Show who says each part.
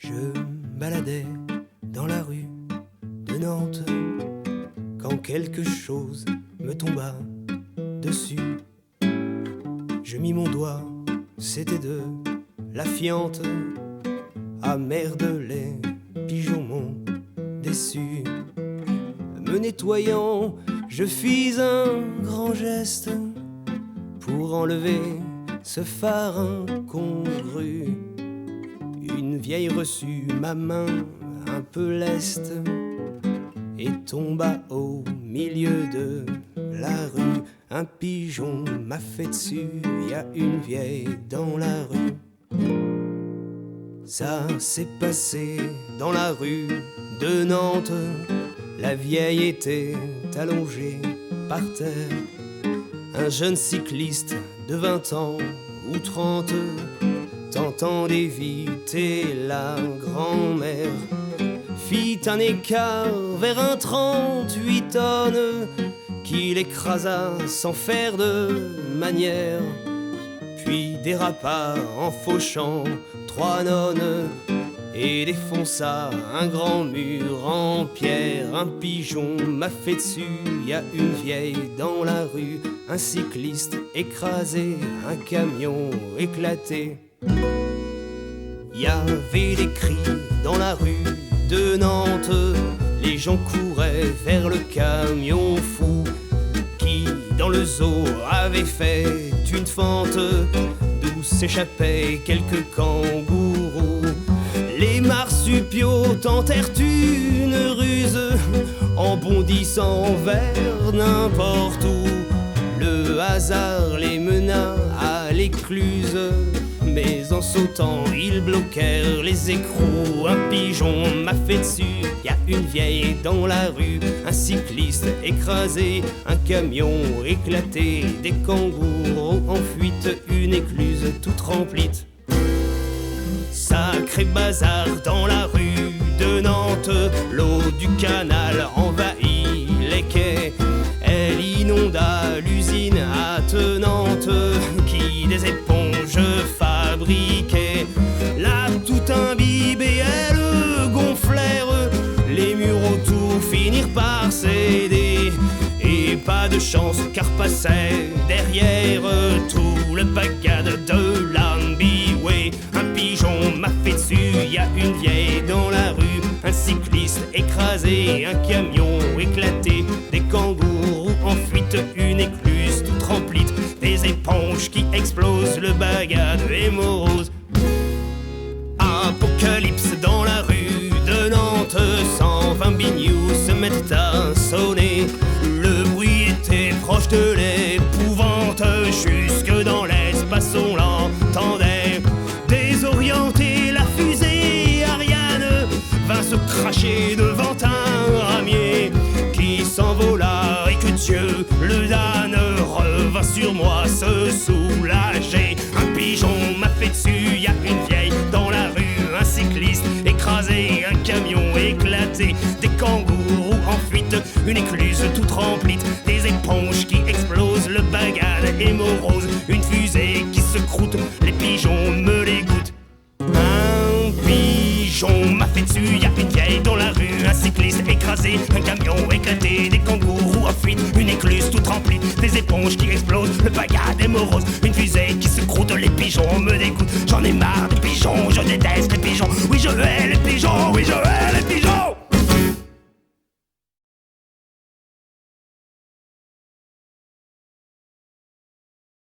Speaker 1: Je baladais dans la rue de Nantes quand quelque chose me tomba dessus. Je mis mon doigt, c'était de la fiente. Ah merde, les pigeons m'ont déçu. Me nettoyant, je fis un grand geste pour enlever ce phare incongru. Une vieille reçut ma main un peu leste et tomba au milieu de la rue. Un pigeon m'a fait dessus, y a une vieille dans la rue. Ça s'est passé dans la rue de Nantes. La vieille était allongée par terre. Un jeune cycliste de 20 ans ou 30 tentant d'éviter la grand-mère fit un écart vers un 38 tonnes qu'il écrasa sans faire de manière, puis dérapa en fauchant 3 nonnes et défonça un grand mur en pierre. Un pigeon m'a fait dessus, y a une vieille dans la rue, un cycliste écrasé, un camion éclaté. Y avait des cris dans la rue de Nantes, les gens couraient vers le camion fou qui, dans le zoo, avait fait une fente d'où s'échappaient quelques kangourous. Les marsupiaux tentèrent une ruse en bondissant vers n'importe où. Le hasard les mena à l'écluse, mais en sautant ils bloquèrent les écrous. Un pigeon m'a fait dessus, y a une vieille dans la rue, un cycliste écrasé, un camion éclaté, des kangourous en fuite, une écluse toute remplie. Sacré bazar dans la rue de Nantes, l'eau du canal envahit les quais. Elle inonda l'usine attenante qui des éponges fabriquait. Là tout imbibé, elles gonflèrent, les murs autour finirent par céder. Et pas de chance car passait derrière tout le bagade de l'Ambiway. Un pigeon m'a fait dessus, y a une vieille dans la rue, un cycliste écrasé, un camion éclaté, des kangourous en fuite, une écluse toute remplie, des éponges qui explosent, le bagade est morose. Apocalypse dans la rue de Nantes, 120 bignoux se mettent à sonner. Le bruit était proche de l'épouvante, jusque dans l'espace on l'entendait. Désorientée, la fusée Ariane vint se cracher devant un ramier qui s'envola et que Dieu le damne revint sur moi se soulager. Un pigeon m'a fait dessus, y a une vieille dans la rue, un cycliste écrasé, un camion éclaté, des kangourous en fuite, une écluse toute remplie, des éponges qui explosent, le bagade est morose, une fusée qui se croûte, les pigeons me dégoûtent. Un pigeon m'a fait dessus, y a une vieille dans la rue, un cycliste écrasé, un camion éclaté, des kangourous en fuite, une écluse toute remplie, des éponges qui explosent, le bagade est morose, une fusée qui se croûte, les pigeons me dégoûtent. J'en ai marre des pigeons, je déteste les pigeons, oui je hais les pigeons, oui je hais.